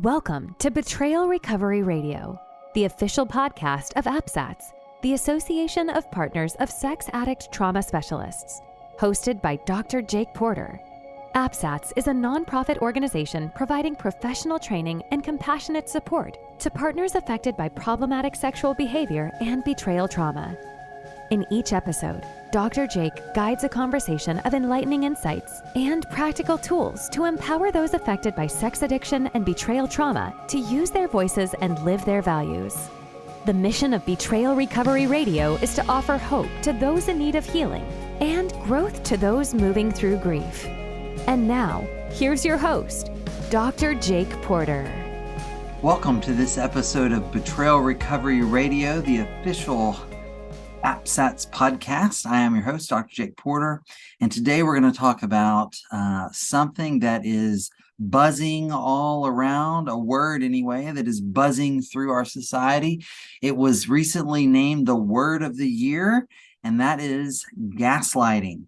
Welcome to Betrayal Recovery Radio, the official podcast of APSATS, the Association of Partners of Sex Addict Trauma Specialists, hosted by Dr. Jake Porter. APSATS is a nonprofit organization providing professional training and compassionate support to partners affected by problematic sexual behavior and betrayal trauma. In each episode, Dr. Jake guides a conversation of enlightening insights and practical tools to empower those affected by sex addiction and betrayal trauma to use their voices and live their values. The mission of Betrayal Recovery Radio is to offer hope to those in need of healing and growth to those moving through grief. And now, here's your host, Dr. Jake Porter. Welcome to this episode of Betrayal Recovery Radio, the official APSATS podcast. I am your host, Dr. Jake Porter, and today we're going to talk about something that is buzzing all around, a word anyway, that is buzzing through our society. It was recently named the word of the year, and that is gaslighting.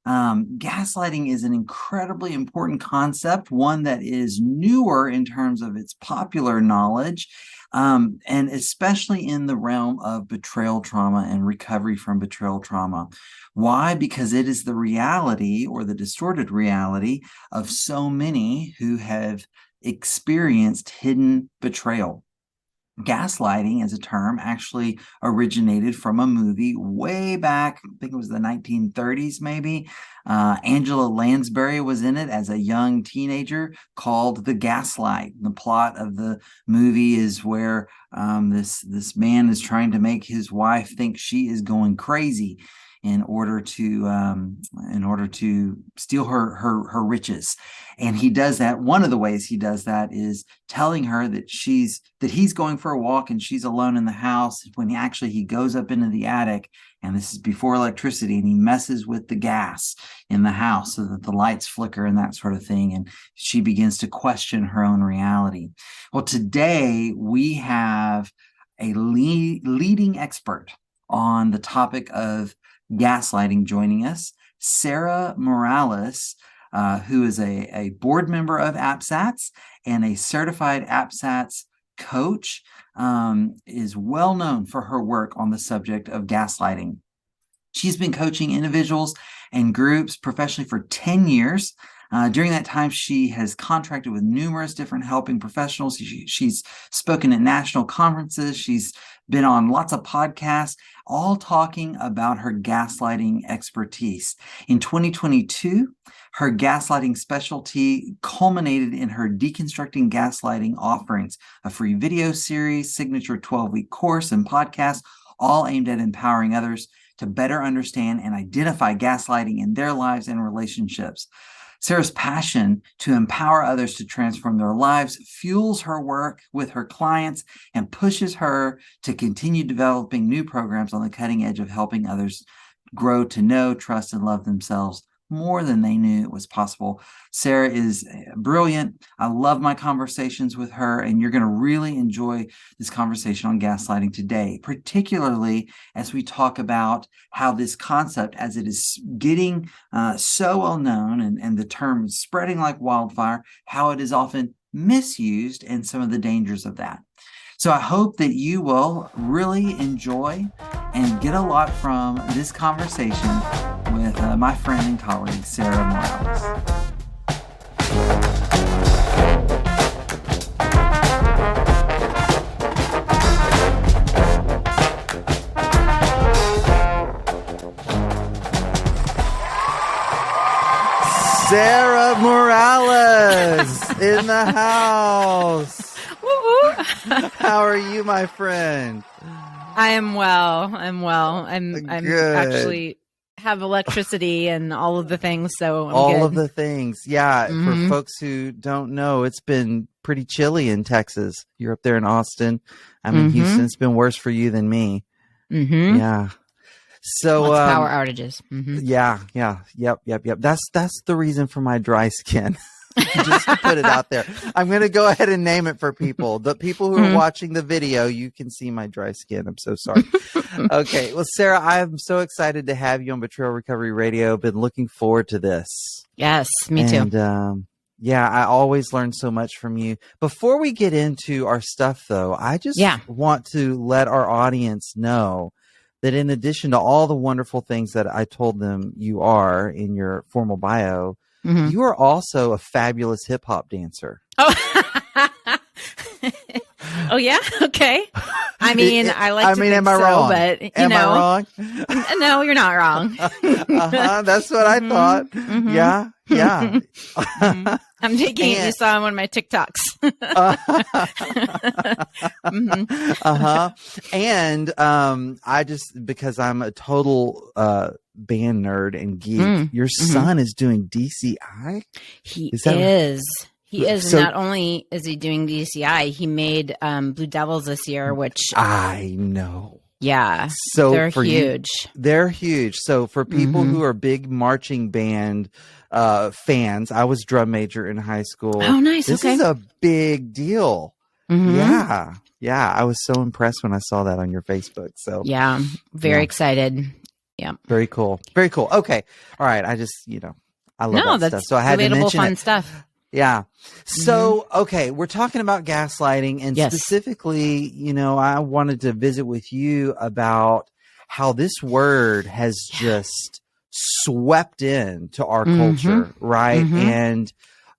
Gaslighting is an incredibly important concept, one that is newer in terms of its popular knowledge, and especially in the realm of betrayal trauma and recovery from betrayal trauma. Why? Because it is the reality or the distorted reality of so many who have experienced hidden betrayal. Gaslighting as a term actually originated from a movie way back, I think it was the 1930s maybe. Angela Lansbury was in it as a young teenager, called The Gaslight. The plot of the movie is where this man is trying to make his wife think she is going crazy in order to steal her riches. And he does that. One of the ways he does that is telling her that he's going for a walk and she's alone in the house, when he goes up into the attic, and this is before electricity, and he messes with the gas in the house so that the lights flicker and that sort of thing. And she begins to question her own reality. Well, today we have a leading expert on the topic of gaslighting joining us, Sarah Morales, who is a board member of APSATS and a certified APSATS coach, is well known for her work on the subject of gaslighting. She's been coaching individuals and groups professionally for 10 years. During that time, she has contracted with numerous different helping professionals. She's spoken at national conferences. She's been on lots of podcasts, all talking about her gaslighting expertise. In 2022, her gaslighting specialty culminated in her Deconstructing Gaslighting offerings, a free video series, signature 12-week course, and podcast, all aimed at empowering others to better understand and identify gaslighting in their lives and relationships. Sarah's passion to empower others to transform their lives fuels her work with her clients and pushes her to continue developing new programs on the cutting edge of helping others grow to know, trust, and love themselves more than they knew it was possible. Sarah is brilliant. I love my conversations with her, and you're going to really enjoy this conversation on gaslighting today, particularly as we talk about how this concept, as it is getting so well known and the term is spreading like wildfire, how it is often misused and some of the dangers of that. So I hope that you will really enjoy and get a lot from this conversation with my friend and colleague, Sarah Morales. Sarah Morales in the house. How are you, my friend? I am well. I'm actually have electricity and all of the things, so I'm all good. Of the things. Yeah. For folks who don't know, it's been pretty chilly in Texas. You're up there in Austin. I'm in Houston. It's been worse for you than me. Yeah. So power outages. Yeah. Yep. That's the reason for my dry skin. Just to put it out there. I'm going to go ahead and name it for people. The people who are watching the video, you can see my dry skin. I'm so sorry. Okay. Well, Sarah, I'm so excited to have you on Betrayal Recovery Radio. Been looking forward to this. Yes, me too. Yeah, I always learn so much from you. Before we get into our stuff, though, I just want to let our audience know that in addition to all the wonderful things that I told them you are in your formal bio, you are also a fabulous hip hop dancer. Oh. Oh yeah. Okay. I mean, I like to think am I so, wrong? But am I wrong? No, you're not wrong. That's what I thought. Yeah. Yeah. I'm taking it. You saw one of my TikToks. And I just, because I'm a total band nerd and geek, your son is doing DCI? He is. He is. So, and not only is he doing DCI, he made Blue Devils this year, which I know. Yeah. So they're huge. They're huge. So for people who are big marching band fans, I was drum major in high school. Oh, nice. This is a big deal. Yeah. Yeah. I was so impressed when I saw that on your Facebook. So yeah, very excited. Yeah. Very cool. Very cool. Okay. All right. I just, I love that stuff. So I had to mention fun stuff. Yeah. So, okay, we're talking about gaslighting, and specifically, I wanted to visit with you about how this word has just swept into our culture, right?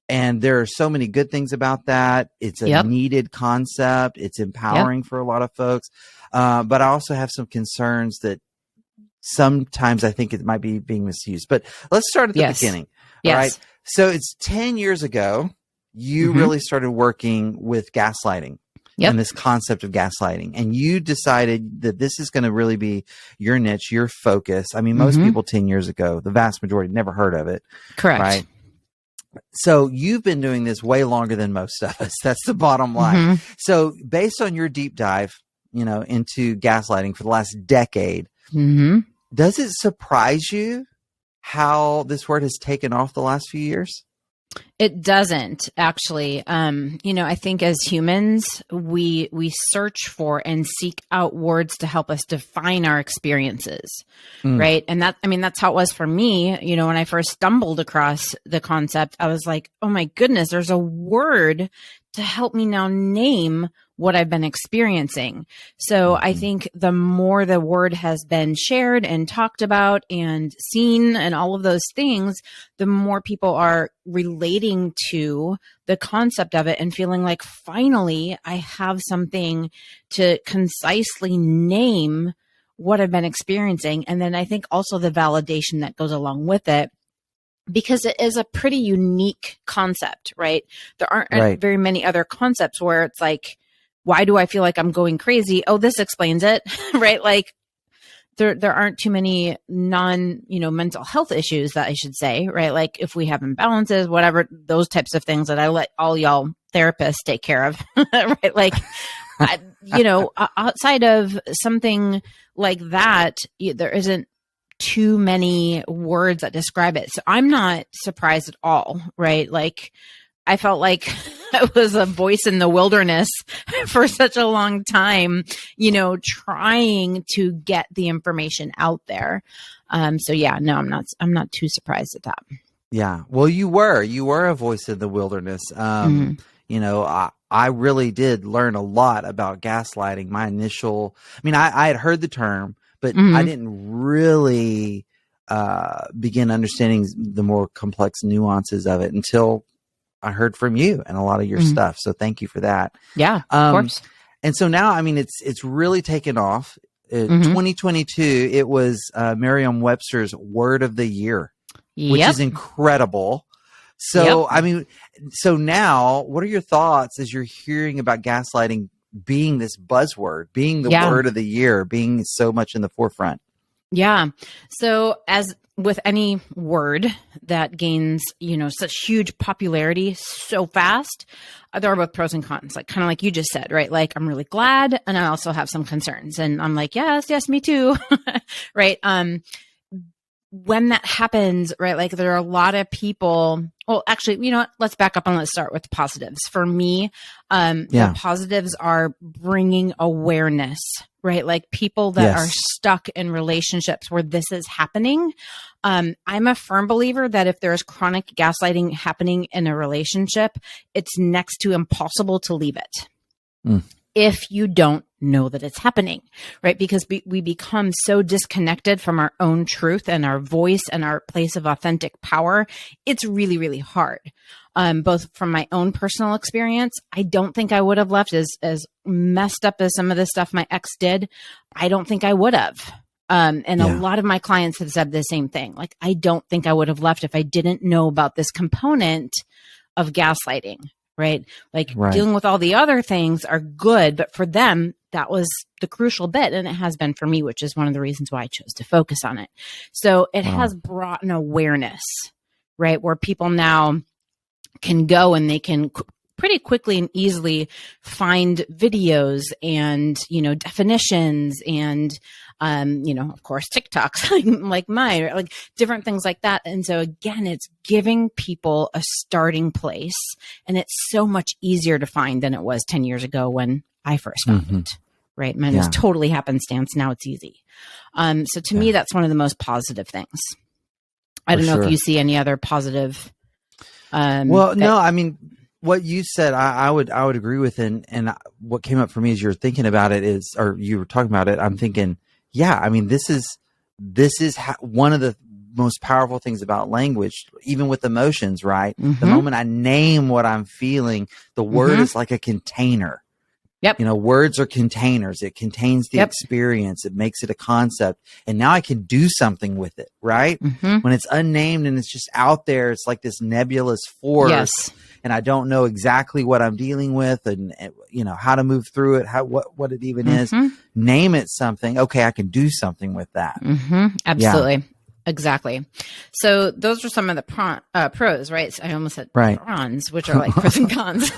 And there are so many good things about that. It's a needed concept. It's empowering for a lot of folks. But I also have some concerns that sometimes I think it might be being misused. But let's start at the beginning. All right. So it's 10 years ago, you really started working with gaslighting and this concept of gaslighting. And you decided that this is going to really be your niche, your focus. I mean, most people 10 years ago, the vast majority never heard of it. Correct. Right. So you've been doing this way longer than most of us. That's the bottom line. So based on your deep dive, into gaslighting for the last decade, does it surprise you how this word has taken off the last few years? It doesn't actually. I think as humans, we search for and seek out words to help us define our experiences, right? And that's how it was for me. When I first stumbled across the concept, I was like, oh my goodness, there's a word to help me now name what I've been experiencing. So I think the more the word has been shared and talked about and seen and all of those things, the more people are relating to the concept of it and feeling like, finally, I have something to concisely name what I've been experiencing. And then I think also the validation that goes along with it, because it is a pretty unique concept, right? There aren't very many other concepts where it's like, why do I feel like I'm going crazy? Oh, this explains it, right? Like there aren't too many mental health issues that I should say, right? Like if we have imbalances, whatever, those types of things that I let all y'all therapists take care of, right? Like, outside of something like that, there isn't too many words that describe it. So I'm not surprised at all, right? Like I felt like I was a voice in the wilderness for such a long time, trying to get the information out there. So yeah, no, I'm not too surprised at that. Yeah. Well, you were a voice in the wilderness. I really did learn a lot about gaslighting. I had heard the term, but I didn't really begin understanding the more complex nuances of it until I heard from you and a lot of your stuff. So thank you for that. Yeah, of course. And so now, it's really taken off. 2022, it was Merriam-Webster's Word of the Year, which is incredible. So, so now what are your thoughts as you're hearing about gaslighting being this buzzword, being the word of the year, being so much in the forefront? Yeah. So as with any word that gains, such huge popularity so fast, there are both pros and cons, like kind of like you just said, right? Like I'm really glad. And I also have some concerns and I'm like, yes, me too. Right. When that happens, right? Like there are a lot of people. Well, actually, you know what? Let's back up and let's start with the positives. For me, the positives are bringing awareness, right? Like people that are stuck in relationships where this is happening. I'm a firm believer that if there's chronic gaslighting happening in a relationship, it's next to impossible to leave it. If you don't know that it's happening, right? Because we become so disconnected from our own truth and our voice and our place of authentic power. It's really, really hard. Both from my own personal experience, I don't think I would have left as messed up as some of the stuff my ex did. I don't think I would have. And a lot of my clients have said the same thing. Like, I don't think I would have left if I didn't know about this component of gaslighting. Right? Like dealing with all the other things are good, but for them, that was the crucial bit. And it has been for me, which is one of the reasons why I chose to focus on it. So it has brought an awareness, right? Where people now can go and they can pretty quickly and easily find videos and, definitions and, of course, TikToks like mine, or like different things like that. And so again, it's giving people a starting place, and it's so much easier to find than it was 10 years ago when I first found it. Right. Mine was totally happenstance. Now it's easy. So to me, that's one of the most positive things. I don't know if you see any other positive. No, I mean, what you said, I would agree with, and what came up for me as you're thinking about it is, or you were talking about it, I'm thinking, I mean, this is one of the most powerful things about language, even with emotions, right? The moment I name what I'm feeling, the word is like a container. Yep. Words are containers. It contains the experience. It makes it a concept. And now I can do something with it, right? When it's unnamed and it's just out there, it's like this nebulous force. Yes. And I don't know exactly what I'm dealing with and how to move through it, what it even is. Name it something. Okay, I can do something with that. Absolutely. Yeah. Exactly. So those are some of the pros, right? So I almost said prawns, which are like pros and cons.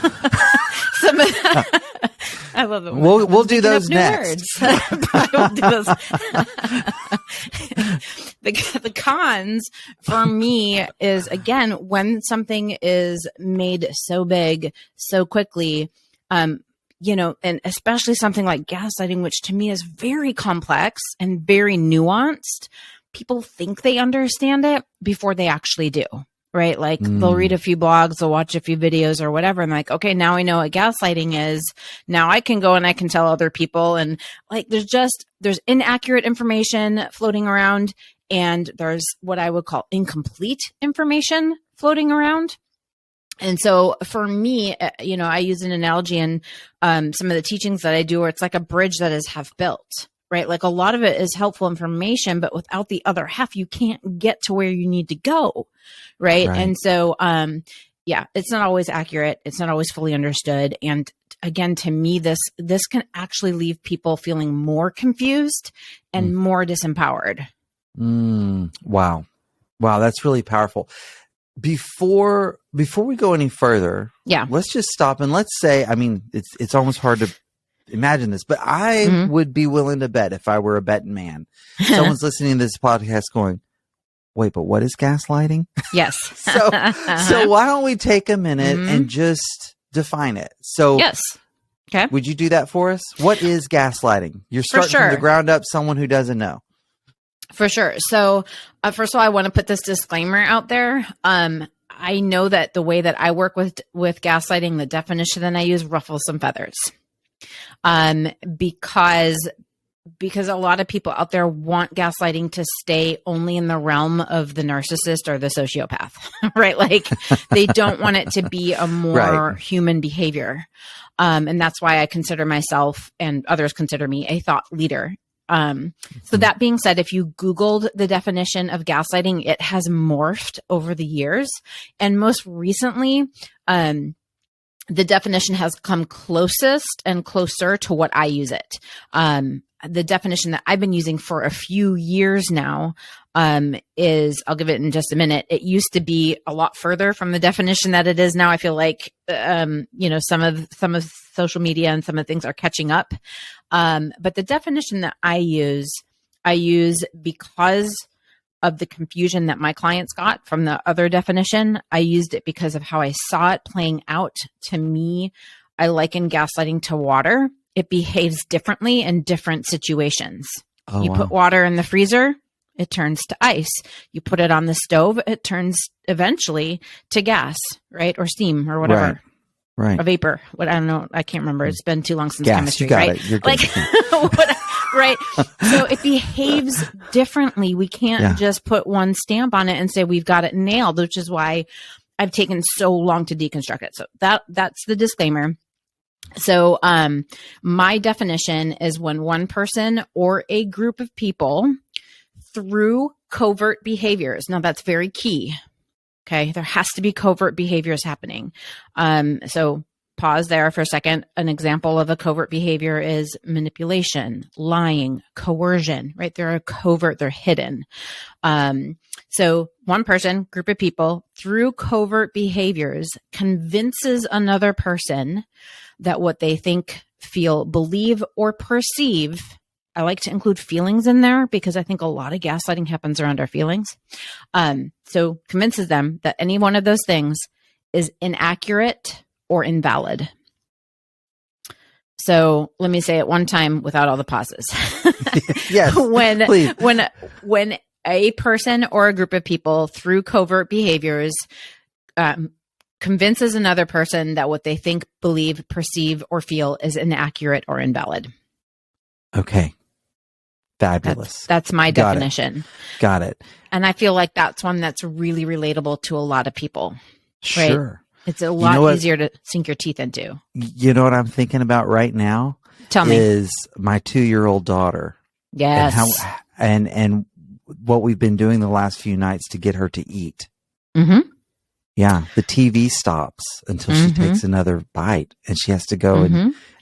I love it. We'll do those next. I will do those. The cons for me is, again, when something is made so big so quickly, and especially something like gaslighting, which to me is very complex and very nuanced. People think they understand it before they actually do. Right? Like they'll read a few blogs, they'll watch a few videos or whatever. And like, okay, now I know what gaslighting is. Now I can go and I can tell other people. And like, there's inaccurate information floating around, and there's what I would call incomplete information floating around. And so for me, I use an analogy in some of the teachings that I do where it's like a bridge that is half built. Right? Like a lot of it is helpful information, but without the other half, you can't get to where you need to go. Right. And so, it's not always accurate. It's not always fully understood. And again, to me, this can actually leave people feeling more confused and more disempowered. Wow. That's really powerful. Before we go any further, let's just stop and let's say, I mean, it's almost hard to imagine this, but I would be willing to bet if I were a betting man. Someone's listening to this podcast going, wait, but what is gaslighting? Yes. So why don't we take a minute and just define it? So yes. Okay. Would you do that for us? What is gaslighting? You're starting from the ground up, someone who doesn't know. For sure. So first of all, I want to put this disclaimer out there. I know that the way that I work with gaslighting, the definition that I use ruffles some feathers. Because a lot of people out there want gaslighting to stay only in the realm of the narcissist or the sociopath, right? Like they don't want it to be a more human behavior. And that's why I consider myself, and others consider me, a thought leader. So that being said, if you Googled the definition of gaslighting, it has morphed over the years. And most recently, the definition has come closest and closer to what I use it. The definition that I've been using for a few years now is, I'll give it in just a minute. It used to be a lot further from the definition that it is now. I feel like, some of social media and some of the things are catching up. But the definition that I use because of the confusion that my clients got from the other definition. I used it because of how I saw it playing out. To me, I liken gaslighting to water. it behaves differently in different situations. Oh, you wow. put water in the freezer, it turns to ice. You put it on the stove, it turns eventually to gas, right? Or steam or whatever. Right. A vapor. What I don't know. I can't remember. It's been too long since Gas, chemistry, you got right? it. You're good. Right. So it behaves differently. We can't just put one stamp on it and say we've got it nailed, which is why I've taken so long to deconstruct it. So that's the disclaimer. So my definition is when one person or a group of people through covert behaviors. Now that's very key. Okay. There has to be covert behaviors happening. So pause there for a second. An example of a covert behavior is manipulation, lying, coercion, right? They're covert, they're hidden. So one person, group of people, through covert behaviors convinces another person that what they think, feel, believe, or perceive. I like to include feelings in there because I think a lot of gaslighting happens around our feelings. So convinces them that any one of those things is inaccurate or invalid. So let me say it one time without all the pauses. Yes, please. When a person or a group of people through covert behaviors convinces another person that what they think, believe, perceive, or feel is inaccurate or invalid. Okay. Fabulous. That's my definition. Got it. And I feel like that's one that's really relatable to a lot of people. Right? Sure. It's a lot easier to sink your teeth into. You know what I'm thinking about right now? Tell me. Is my 2-year-old daughter. Yes. And what we've been doing the last few nights to get her to eat. Mm-hmm. Yeah. The TV stops until she takes another bite, and she has to go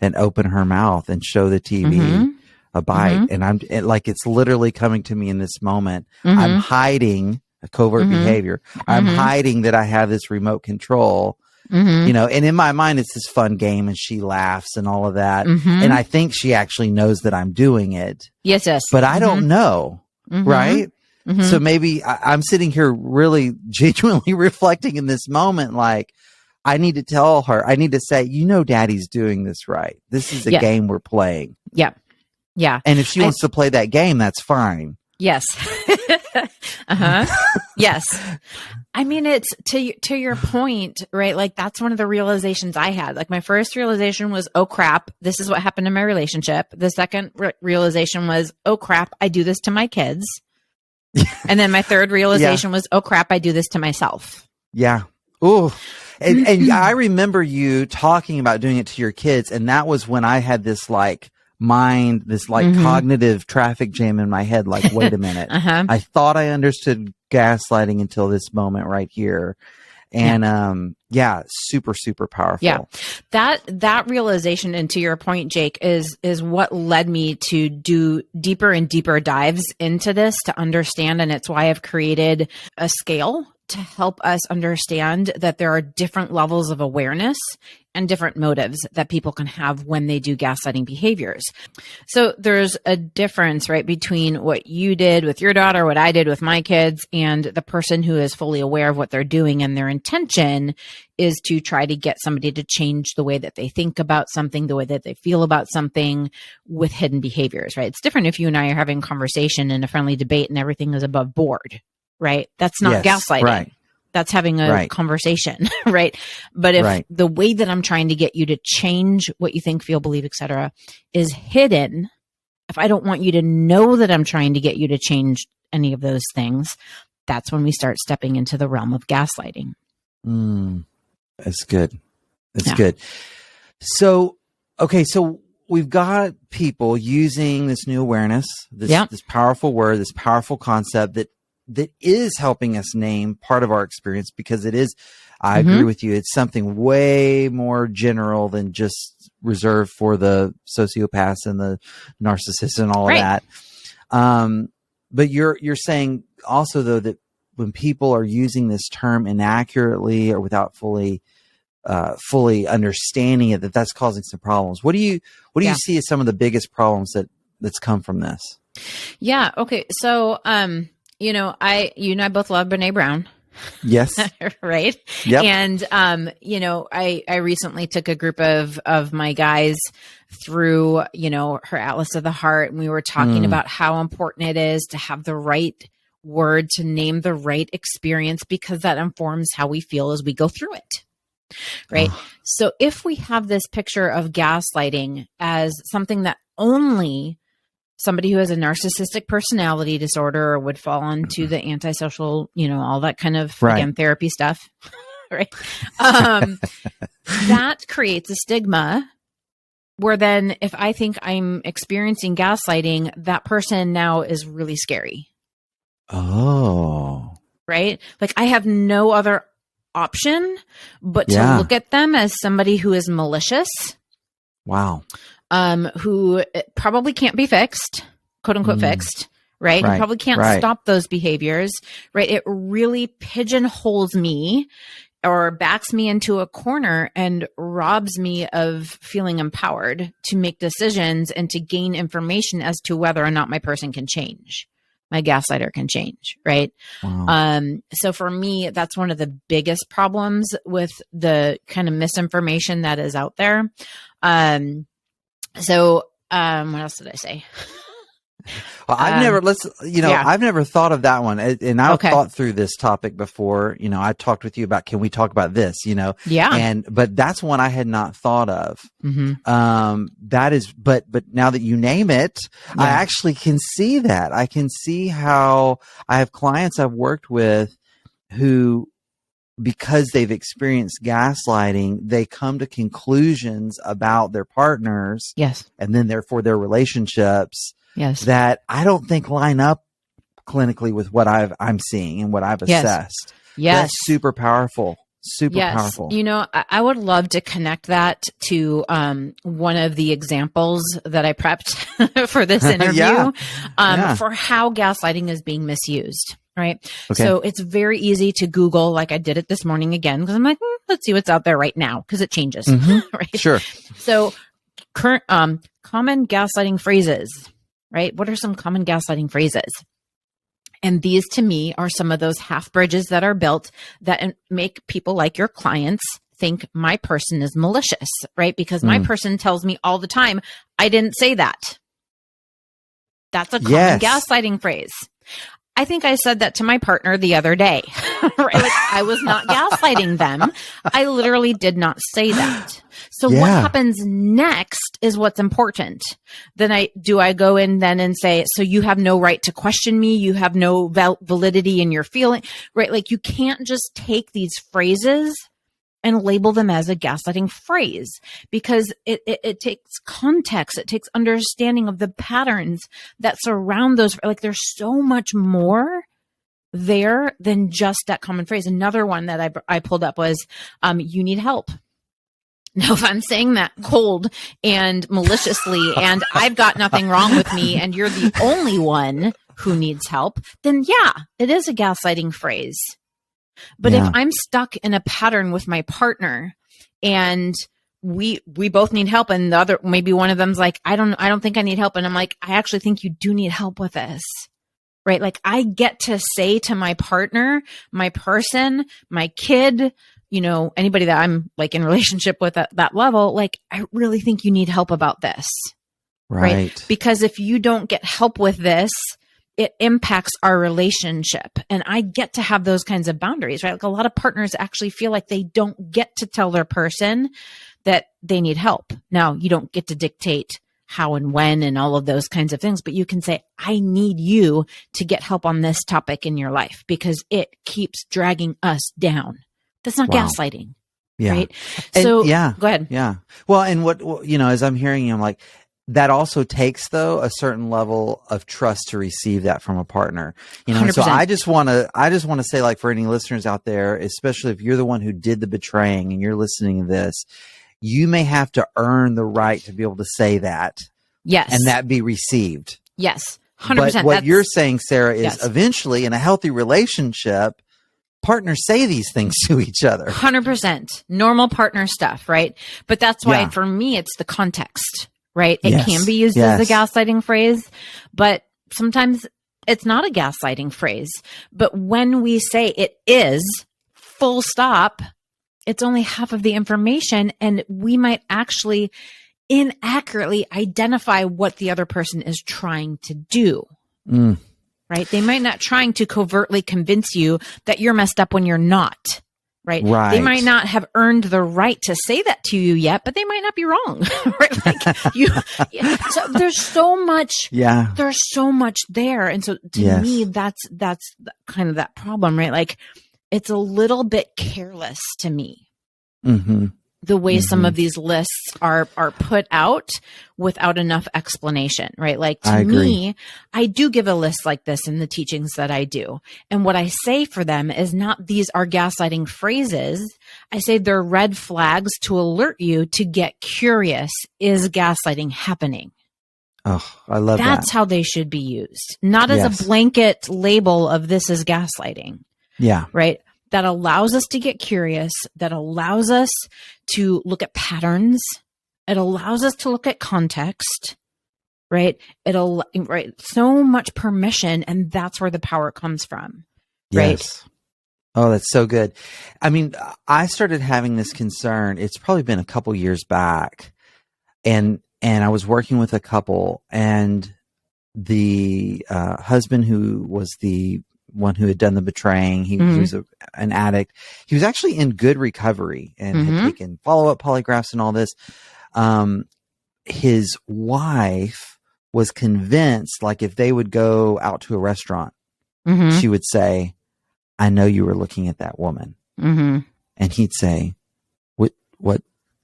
and open her mouth and show the TV a bite. And it's literally coming to me in this moment. I'm hiding a covert behavior. I'm hiding that I have this remote control, you know, and in my mind, it's this fun game and she laughs and all of that. And I think she actually knows that I'm doing it. Yes. But I don't know. Right. So maybe I'm sitting here really genuinely reflecting in this moment. Like, I need to tell her, I need to say, you know, daddy's doing this right. This is a game we're playing. Yeah. Yeah. And if she wants to play that game, that's fine. Yes. Yes. I mean, it's to your point, right? Like, that's one of the realizations I had. Like, my first realization was, oh crap, this is what happened in my relationship. The second realization was, oh crap, I do this to my kids. And then my third realization was, oh crap, I do this to myself. Yeah. Ooh. And I remember you talking about doing it to your kids. And that was when I had this cognitive traffic jam in my head. Like, wait a minute. I thought I understood gaslighting until this moment right here. And, super, super powerful. Yeah. That realization, and to your point, Jake, is what led me to do deeper and deeper dives into this to understand. And it's why I've created a scale to help us understand that there are different levels of awareness and different motives that people can have when they do gaslighting behaviors. So there's a difference, right, between what you did with your daughter, what I did with my kids, and the person who is fully aware of what they're doing, and their intention is to try to get somebody to change the way that they think about something, the way that they feel about something, with hidden behaviors, right? It's different if you and I are having a conversation in a friendly debate and everything is above board. Right? That's not gaslighting. Right. That's having a conversation, right? But if the way that I'm trying to get you to change what you think, feel, believe, etc., is hidden, if I don't want you to know that I'm trying to get you to change any of those things, that's when we start stepping into the realm of gaslighting. That's good. That's good. So, okay, so we've got people using this new awareness, this powerful word, this powerful concept that is helping us name part of our experience, because it is, I agree with you, it's something way more general than just reserved for the sociopaths and the narcissists and all of that. But you're saying also, though, that when people are using this term inaccurately or without fully understanding it, that's causing some problems. What do you see as some of the biggest problems that's come from this? Yeah. Okay. So, you and I both love Brene Brown. Yes. Right. Yep. And, I recently took a group of my guys through, her Atlas of the Heart. And we were talking about how important it is to have the right word to name the right experience, because that informs how we feel as we go through it. Right. So if we have this picture of gaslighting as something that only somebody who has a narcissistic personality disorder or would fall into the antisocial, all that kind of, again, therapy stuff, right? That creates a stigma where then if I think I'm experiencing gaslighting, that person now is really scary. Oh. Right? Like I have no other option but to look at them as somebody who is malicious. Wow. Who probably can't be fixed, quote unquote fixed, right? You probably can't stop those behaviors, right? It really pigeonholes me or backs me into a corner and robs me of feeling empowered to make decisions and to gain information as to whether or not my person can change. My gaslighter can change, right? Wow. So for me, that's one of the biggest problems with the kind of misinformation that is out there. So, what else did I say? Well, I've never thought of that one. And I've thought through this topic before. I talked with you about, can we talk about this, Yeah. But that's one I had not thought of. Mm-hmm. That is, but now that you name it, I actually can see that. I can see how I have clients I've worked with who, because they've experienced gaslighting, they come to conclusions about their partners. Yes. And then therefore their relationships. Yes. That I don't think line up clinically with what I'm seeing and what I've assessed. Yes. That's super powerful. Super powerful. I would love to connect that to one of the examples that I prepped for this interview for how gaslighting is being misused. Right. Okay. So it's very easy to Google, like I did it this morning again, because I'm like, let's see what's out there right now, because it changes. Right. Sure. So current common gaslighting phrases. Right? What are some common gaslighting phrases? And these to me are some of those half bridges that are built that make people like your clients think my person is malicious, right? Because my person tells me all the time, I didn't say that. That's a common gaslighting phrase. I think I said that to my partner the other day, right? Like I was not gaslighting them. I literally did not say that. So what happens next is what's important. Then I go in then and say, so you have no right to question me. You have no validity in your feeling, right? Like you can't just take these phrases and label them as a gaslighting phrase, because it takes context. It takes understanding of the patterns that surround those. Like there's so much more there than just that common phrase. Another one that I pulled up was, you need help. Now, if I'm saying that cold and maliciously and I've got nothing wrong with me and you're the only one who needs help, then it is a gaslighting phrase. But if I'm stuck in a pattern with my partner and we both need help and the other, maybe one of them's like, I don't think I need help. And I'm like, I actually think you do need help with this, right? Like I get to say to my partner, my person, my kid, anybody that I'm like in relationship with at that level, like, I really think you need help about this. Right. Because if you don't get help with this, it impacts our relationship. And I get to have those kinds of boundaries, right? Like a lot of partners actually feel like they don't get to tell their person that they need help. Now, you don't get to dictate how and when and all of those kinds of things, but you can say, I need you to get help on this topic in your life because it keeps dragging us down. That's not gaslighting. Yeah. Right. And so go ahead. Yeah. Well, and what, as I'm hearing you, I'm like, that also takes though a certain level of trust to receive that from a partner, 100%. So I just want to say, like, for any listeners out there, especially if you're the one who did the betraying and you're listening to this, you may have to earn the right to be able to say that. Yes. And that be received. Yes. 100%. But what you're saying, Sarah, is eventually in a healthy relationship, partners say these things to each other. 100%. Normal partner stuff, right? But that's why for me, it's the context. Right. It can be used as a gaslighting phrase, but sometimes it's not a gaslighting phrase, but when we say it is, full stop, it's only half of the information, and we might actually inaccurately identify what the other person is trying to do. Right? They might not trying to covertly convince you that you're messed up when you're not. Right? They might not have earned the right to say that to you yet, but they might not be wrong. Right? Like so there's so much. Yeah. There's so much there, and so to me, that's kind of that problem, right? Like, it's a little bit careless to me. The way some of these lists are put out without enough explanation, right? Like, to me, I do give a list like this in the teachings that I do. And what I say for them is not these are gaslighting phrases. I say they're red flags to alert you to get curious. Is gaslighting happening? Oh, I love that. That's how they should be used. Not as a blanket label of this is gaslighting. Yeah. Right? That allows us to get curious, that allows us to look at patterns. It allows us to look at context, right? Right. So much permission, and that's where the power comes from, right? Yes. Oh, that's so good. I mean, I started having this concern. It's probably been a couple years back, and I was working with a couple, and the husband, who was the one who had done the betraying, he was an addict. He was actually in good recovery and had taken follow-up polygraphs and all this. His wife was convinced, like, if they would go out to a restaurant, she would say, "I know you were looking at that woman." And he'd say, what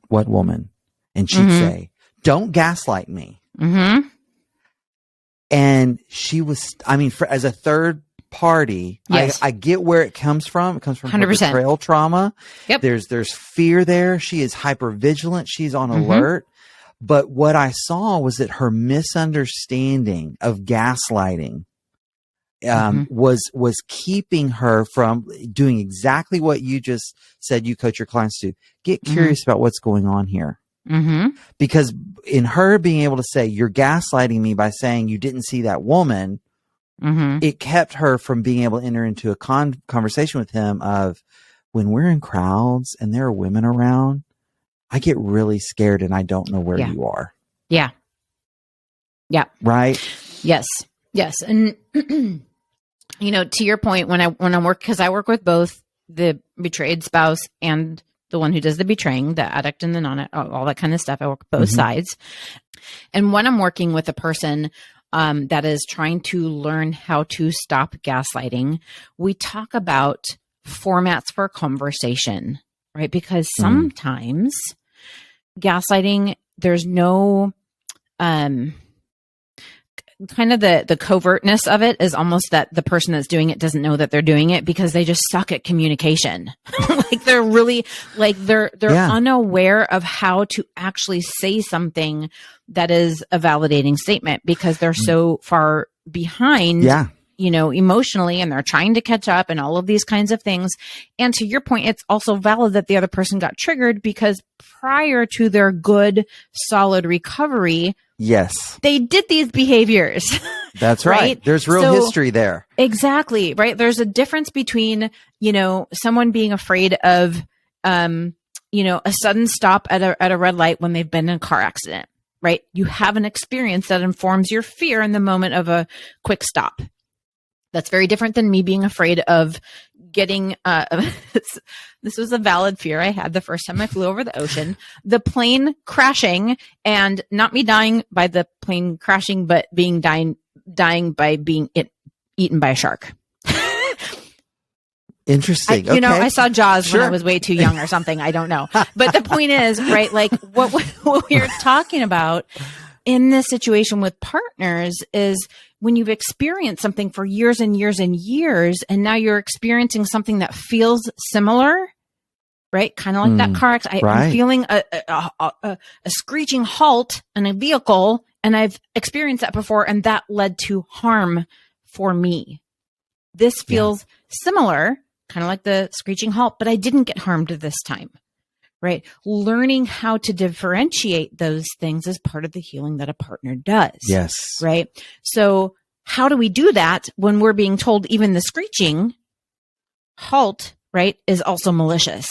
woman? And she'd say, "Don't gaslight me." And she was, I mean, as a third party, I get where it comes from. It comes from her betrayal trauma. Yep. There's fear there. She is hyper vigilant. She's on alert. But what I saw was that her misunderstanding of gaslighting was keeping her from doing exactly what you just said you coach your clients to. Get curious about what's going on here. Because in her being able to say, "You're gaslighting me by saying you didn't see that woman," it kept her from being able to enter into a conversation with him of, when we're in crowds and there are women around, I get really scared and I don't know where you are. Yeah. Yeah. Right. Yes. Yes. And, you know, to your point, when I'm because I work with both the betrayed spouse and the one who does the betraying, the addict and the all that kind of stuff. I work both sides. And when I'm working with a person that is trying to learn how to stop gaslighting, we talk about formats for conversation, right? Because sometimes gaslighting, there's no kind of the covertness of it is almost that the person that's doing it doesn't know that they're doing it because they just suck at communication. Like, they're really they're unaware of how to actually say something that is a validating statement because they're so far behind, you know, emotionally, and they're trying to catch up and all of these kinds of things. And to your point, it's also valid that the other person got triggered because prior to their good, solid recovery, they did these behaviors. That's right. There's real history there. Exactly. Right. There's a difference between, you know, someone being afraid of, you know, a sudden stop at a red light when they've been in a car accident, right? You have an experience that informs your fear in the moment of a quick stop. That's very different than me being afraid of getting, this was a valid fear I had the first time I flew over the ocean, the plane crashing, and not me dying by the plane crashing, but dying by being eaten by a shark. Interesting. You know, I saw Jaws when I was way too young or something. I don't know. But the point is, right, like what we're talking about in this situation with partners is when you've experienced something for years and years and years, and now you're experiencing something that feels similar, right? Kind of like that car accident. I'm feeling a screeching halt in a vehicle, and I've experienced that before, and that led to harm for me. This feels similar, kind of like the screeching halt, but I didn't get harmed this time, right? Learning how to differentiate those things is part of the healing that a partner does. Yes. Right. So how do we do that when we're being told even the screeching halt, right, is also malicious?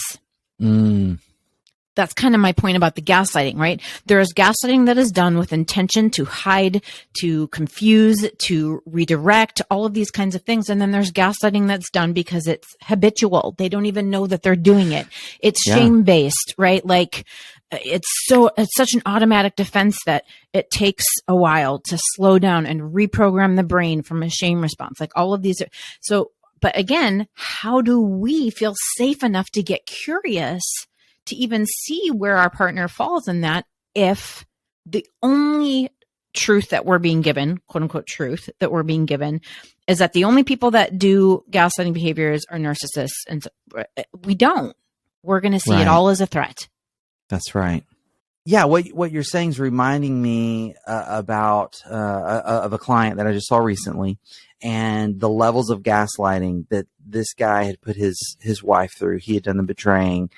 That's kind of my point about the gaslighting, right? There is gaslighting that is done with intention to hide, to confuse, to redirect, all of these kinds of things. And then there's gaslighting that's done because it's habitual. They don't even know that they're doing it. It's shame-based, right? Like it's such an automatic defense that it takes a while to slow down and reprogram the brain from a shame response. Like all of these but again, how do we feel safe enough to get curious to even see where our partner falls in that, if the only truth that we're being given, quote unquote truth that we're being given, is that the only people that do gaslighting behaviors are narcissists? And we don't. We're going to see it all as a threat. That's right. Yeah, what you're saying is reminding me about of a client that I just saw recently, and the levels of gaslighting that this guy had put his wife through. He had done the betraying.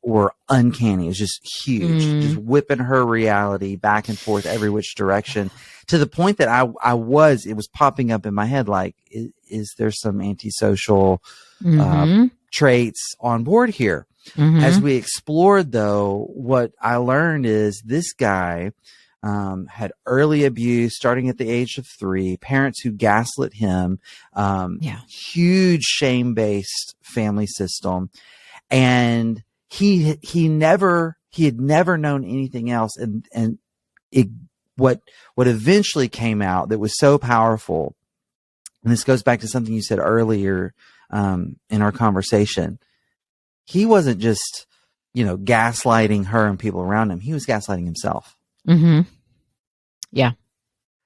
Were uncanny. It was just huge, just whipping her reality back and forth every which direction, to the point that it was popping up in my head like, is there some antisocial traits on board here? As we explored, though, what I learned is this guy had early abuse starting at the age of 3, parents who gaslit him, huge shame-based family system. And he had never known anything else. And what eventually came out that was so powerful, and this goes back to something you said earlier in our conversation. He wasn't just, gaslighting her and people around him. He was gaslighting himself. Yeah.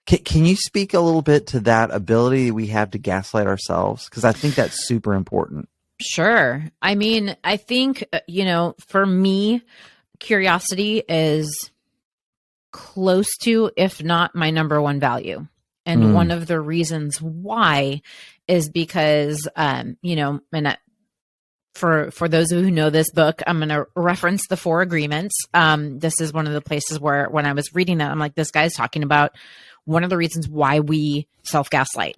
Can you speak a little bit to that ability we have to gaslight ourselves? Because I think that's super important. Sure. I mean, I think, for me, curiosity is close to, if not my number one value. And one of the reasons why is because, for those of you who know this book, I'm going to reference the 4 agreements. This is one of the places where when I was reading that, I'm like, this guy's talking about one of the reasons why we self-gaslight.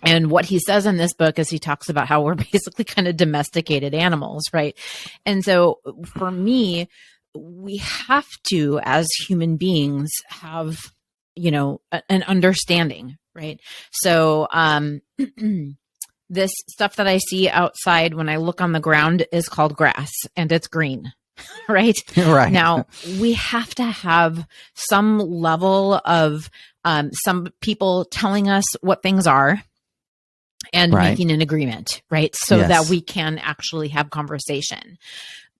And what he says in this book is he talks about how we're basically kind of domesticated animals, right? And so for me, we have to, as human beings, have, an understanding, right? So this stuff that I see outside when I look on the ground is called grass, and it's green. Right? Right. Now, we have to have some level of some people telling us what things are, and making an agreement, right? So that we can actually have conversation.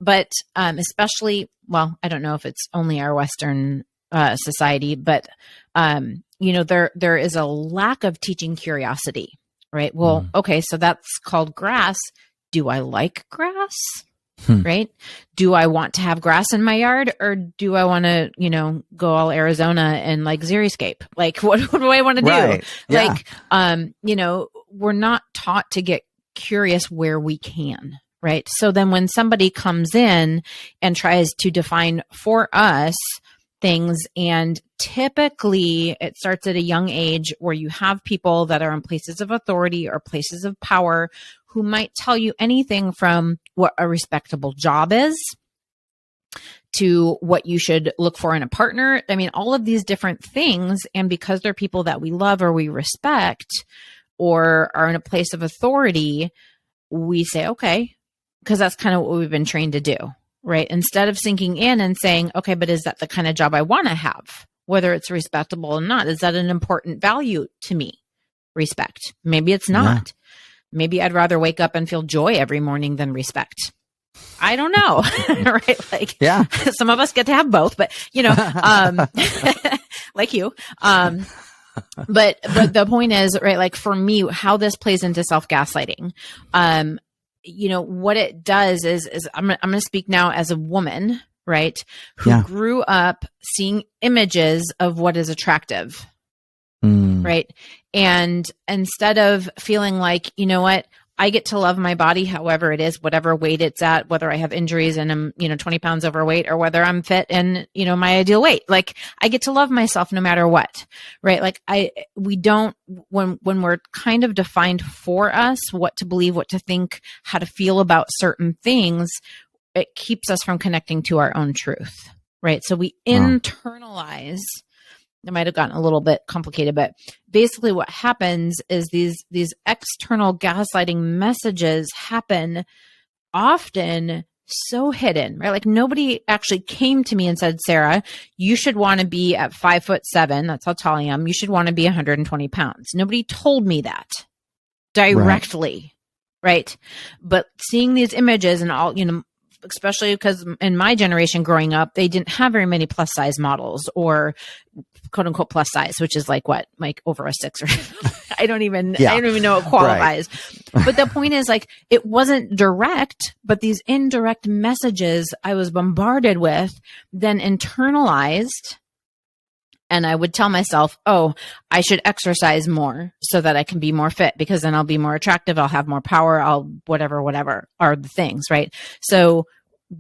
But especially, well, I don't know if it's only our Western society, but, there is a lack of teaching curiosity, right? Well, okay, so that's called grass. Do I like grass? Right? Do I want to have grass in my yard, or do I want to, go all Arizona and like xeriscape? Like, what do I want to do? Right. Yeah. Like, we're not taught to get curious where we can, right? So then when somebody comes in and tries to define for us things, and typically it starts at a young age where you have people that are in places of authority or places of power who might tell you anything from what a respectable job is to what you should look for in a partner. I mean, all of these different things. And because they're people that we love or we respect or are in a place of authority, we say, okay, because that's kind of what we've been trained to do, right? Instead of sinking in and saying, okay, but is that the kind of job I want to have? Whether it's respectable or not, is that an important value to me? Respect. Maybe it's not. Yeah. Maybe I'd rather wake up and feel joy every morning than respect. I don't know. Right? Like, yeah, some of us get to have both, but like you. But the point is, right, like for me, how this plays into self-gaslighting, what it does is I'm going to speak now as a woman, right, who grew up seeing images of what is attractive. Right. And instead of feeling like, you know what, I get to love my body however it is, whatever weight it's at, whether I have injuries and I'm, 20 pounds overweight, or whether I'm fit and, my ideal weight. Like, I get to love myself no matter what, right? Like, we don't, when we're kind of defined for us, what to believe, what to think, how to feel about certain things, it keeps us from connecting to our own truth, right? So we internalize. It might have gotten a little bit complicated, but basically what happens is these external gaslighting messages happen often so hidden, right? Like, nobody actually came to me and said, Sarah, you should want to be at 5'7". That's how tall I am. You should want to be 120 pounds. Nobody told me that directly, right? But seeing these images and all, especially because in my generation growing up, they didn't have very many plus size models, or quote unquote plus size, which is like what, like over a 6 or I don't even know what qualifies. Right. But the point is, like, it wasn't direct, but these indirect messages I was bombarded with, then internalized. And I would tell myself, oh, I should exercise more so that I can be more fit, because then I'll be more attractive. I'll have more power. I'll whatever are the things, right? So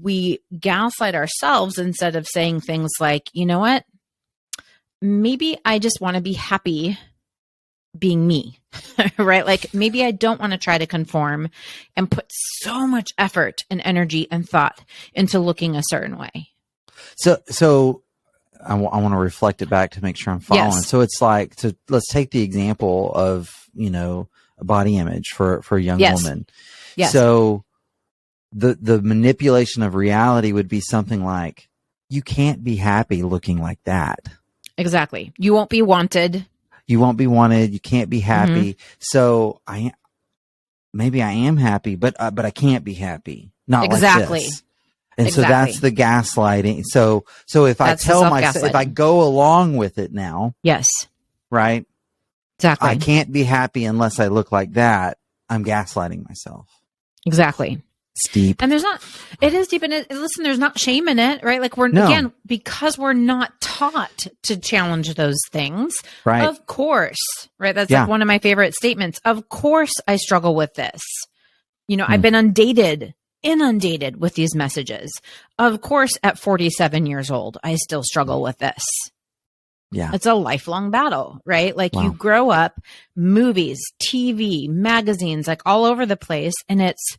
we gaslight ourselves instead of saying things like, you know what? Maybe I just want to be happy being me, right? Like, maybe I don't want to try to conform and put so much effort and energy and thought into looking a certain way. So I want to reflect it back to make sure I'm following. Yes. So it's like, let's take the example of, a body image for a young woman. Yes. So the manipulation of reality would be something like, you can't be happy looking like that. Exactly. You won't be wanted. You can't be happy. Mm-hmm. So maybe I am happy, but I can't be happy. Not exactly. Like this. And so that's the gaslighting. So if I tell myself, if I go along with it now, yes, right, exactly, I can't be happy unless I look like that, I'm gaslighting myself. Exactly. It's deep. And it is deep. And listen, there's not shame in it, right? Like, again, because we're not taught to challenge those things. Right. Of course, right? That's like one of my favorite statements. Of course I struggle with this. I've been inundated with these messages. Of course, at 47 years old, I still struggle with this. Yeah. It's a lifelong battle, right? Like, you grow up, movies, TV, magazines, like all over the place. And it's,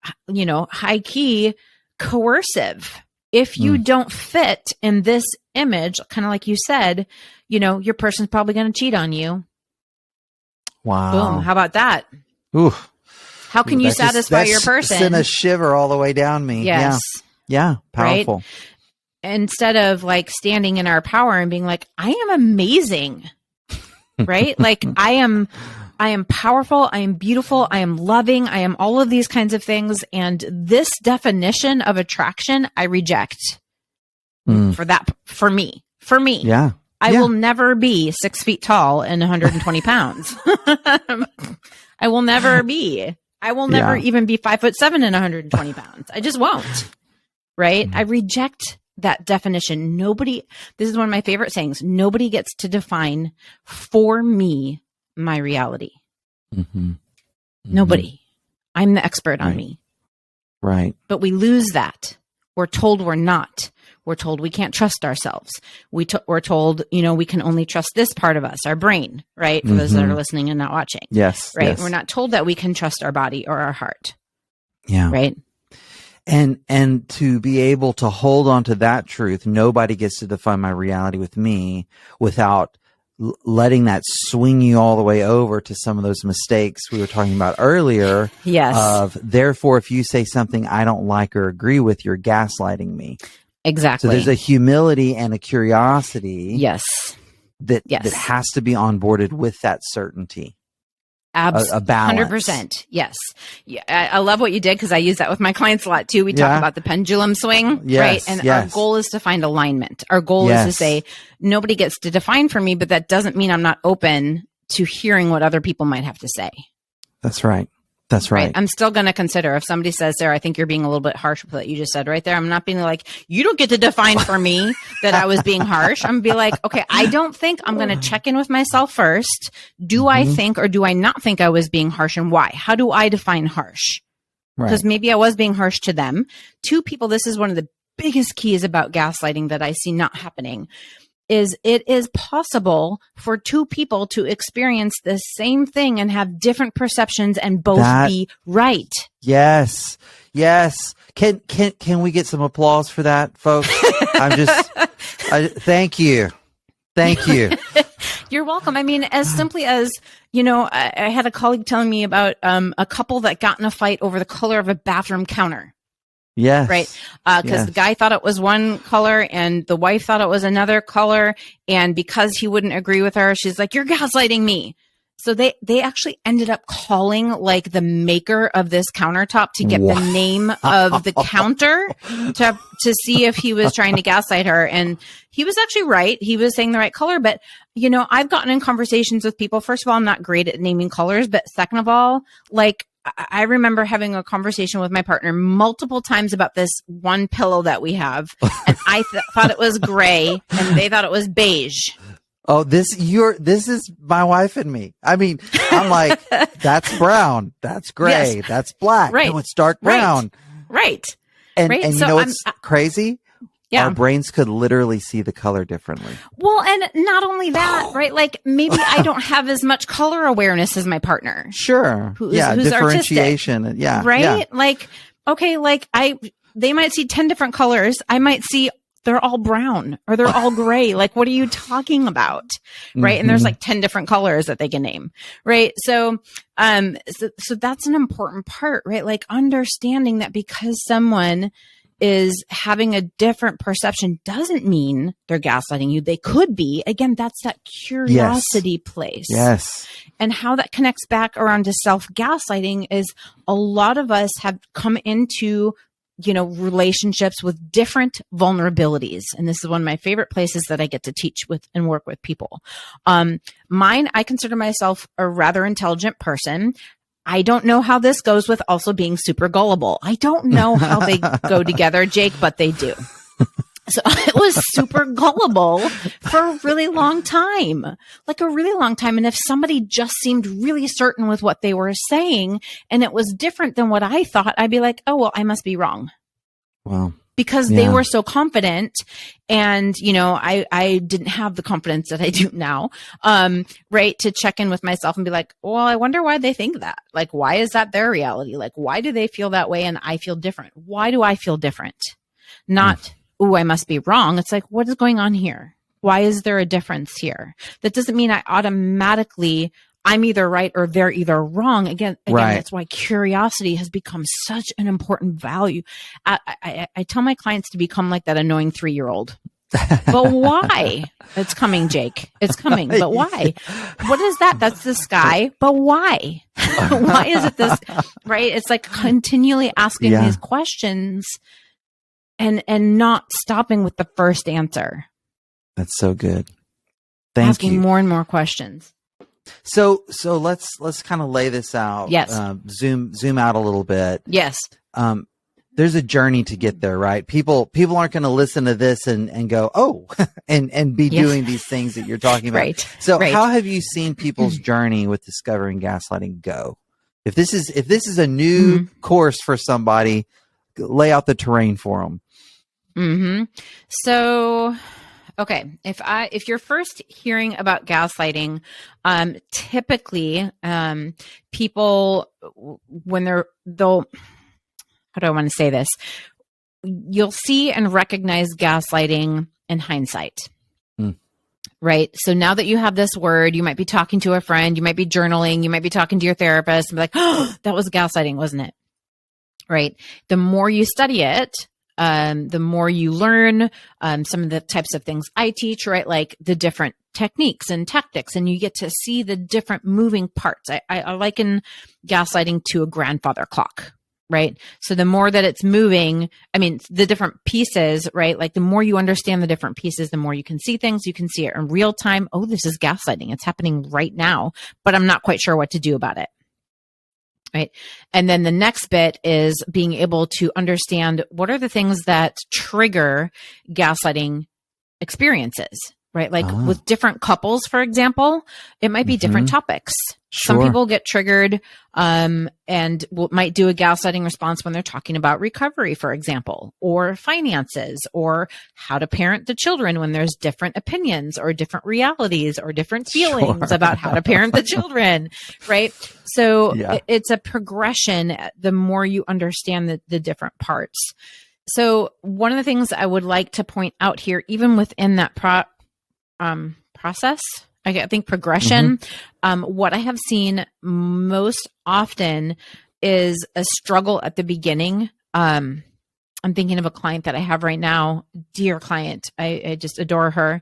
high key coercive. If you don't fit in this image, kind of like you said, your person's probably going to cheat on you. Wow. Boom. How about that? Ooh. How can you satisfy your person? Send a shiver all the way down me. Yes. Yeah. Powerful. Right? Instead of like standing in our power and being like, I am amazing, right? Like, I am powerful. I am beautiful. I am loving. I am all of these kinds of things. And this definition of attraction, I reject for me. Yeah. I will never be 6 feet tall and 120 pounds. I will never be. I will never even be 5'7" and 120 pounds. I just won't. Right. I reject that definition. This is one of my favorite sayings. Nobody gets to define for me my reality. Mm-hmm. Nobody. I'm the expert on me. Right. But we lose that. We're told we're not. We're told we can't trust ourselves. We're told, we can only trust this part of us, our brain, right? For those that are listening and not watching. Yes. Right. Yes. We're not told that we can trust our body or our heart. Yeah. Right. And to be able to hold on to that truth, nobody gets to define my reality with me without letting that swing you all the way over to some of those mistakes we were talking about earlier. Yes. Of, therefore, if you say something I don't like or agree with, you're gaslighting me. Exactly. So there's a humility and a curiosity. Yes. That has to be onboarded with that certainty. A balance. 100%. Yes. Yeah, I love what you did, because I use that with my clients a lot too. We talk about the pendulum swing, right? And our goal is to find alignment. Our goal is to say, nobody gets to define for me, but that doesn't mean I'm not open to hearing what other people might have to say. That's right. That's right. I'm still going to consider if somebody says, Sarah, I think you're being a little bit harsh with what you just said right there. I'm not being like, you don't get to define for me that I was being harsh. I'm going to be like, okay, I don't think. I'm going to check in with myself first. Do I think or do I not think I was being harsh, and why? How do I define harsh? Because maybe I was being harsh to them. Two people, this is one of the biggest keys about gaslighting that I see not happening, is it is possible for two people to experience the same thing and have different perceptions and both be right. Yes. Yes. Can we get some applause for that, folks? Thank you. Thank you. You're welcome. I mean, as simply as, I had a colleague telling me about a couple that got in a fight over the color of a bathroom counter. Yes. Right. Because the guy thought it was one color and the wife thought it was another color. And because he wouldn't agree with her, she's like, you're gaslighting me. So they actually ended up calling like the maker of this countertop to get the name of the counter to see if he was trying to gaslight her. And he was actually right. He was saying the right color. But, I've gotten in conversations with people. First of all, I'm not great at naming colors. But second of all, like, I remember having a conversation with my partner multiple times about this one pillow that we have. And I thought it was gray and they thought it was beige. Oh, this is my wife and me. I mean, I'm like, that's brown, that's gray, yes. that's black. Right. No, it's dark brown. Right. And right. you know what's crazy? Yeah. Our brains could literally see the color differently. Well, and not only that, right? Like maybe I don't have as much color awareness as my partner. Sure. Who's Differentiation. Artistic, yeah. Right. Yeah. Like, okay, like they might see 10 different colors. I might see they're all brown or they're all gray. Like, what are you talking about? Right. And there's like 10 different colors that they can name. Right. So that's an important part, right? Like understanding that because someone is having a different perception doesn't mean they're gaslighting you. They could be. Again, that's that curiosity place. Yes. And how that connects back around to self-gaslighting is a lot of us have come into relationships with different vulnerabilities. And this is one of my favorite places that I get to teach with and work with people. Mine, I consider myself a rather intelligent person. I don't know how this goes with also being super gullible. I don't know how they go together, Jake, but they do. So I was super gullible for a really long time, like a really long time. And if somebody just seemed really certain with what they were saying and it was different than what I thought, I'd be like, oh, well, I must be wrong. Wow. Because they were so confident and, I didn't have the confidence that I do now, right, to check in with myself and be like, well, I wonder why they think that. Like, why is that their reality? Like, why do they feel that way and I feel different? Why do I feel different? Not, oh, I must be wrong. It's like, what is going on here? Why is there a difference here? That doesn't mean I automatically I'm either right or they're either wrong. Again, right. That's why curiosity has become such an important value. I tell my clients to become like that annoying 3-year-old. But why? It's coming, Jake. It's coming. But why? What is that? That's the sky. But why? Why is it this? Right? It's like continually asking these questions and not stopping with the first answer. That's so good. Thank you. Asking more and more questions. So let's kind of lay this out. Yes. Zoom out a little bit. Yes. There's a journey to get there, right? People aren't going to listen to this and go, oh, and be doing these things that you're talking about. Right. So how have you seen people's journey with discovering gaslighting go? If this is a new course for somebody, lay out the terrain for them. Mm-hmm. So, okay. If you're first hearing about gaslighting, typically, people, when they'll, how do I want to say this? You'll see and recognize gaslighting in hindsight. Right. So now that you have this word, you might be talking to a friend, you might be journaling, you might be talking to your therapist and be like, oh, that was gaslighting, wasn't it? Right. The more you study it, the more you learn some of the types of things I teach, right? Like the different techniques and tactics, and you get to see the different moving parts. I liken gaslighting to a grandfather clock, right? So the more that it's moving, the different pieces, right? Like the more you understand the different pieces, the more you can see things. You can see it in real time. Oh, this is gaslighting. It's happening right now, but I'm not quite sure what to do about it. Right. And then the next bit is being able to understand what are the things that trigger gaslighting experiences, right? Like with different couples, for example, it might be different topics. Sure. Some people get triggered and might do a gaslighting response when they're talking about recovery, for example, or finances, or how to parent the children when there's different opinions or different realities or different feelings about how to parent the children, right? So it's a progression the more you understand the different parts. So one of the things I would like to point out here, even within that process, I think progression, what I have seen most often is a struggle at the beginning. I'm thinking of a client that I have right now, dear client. I just adore her.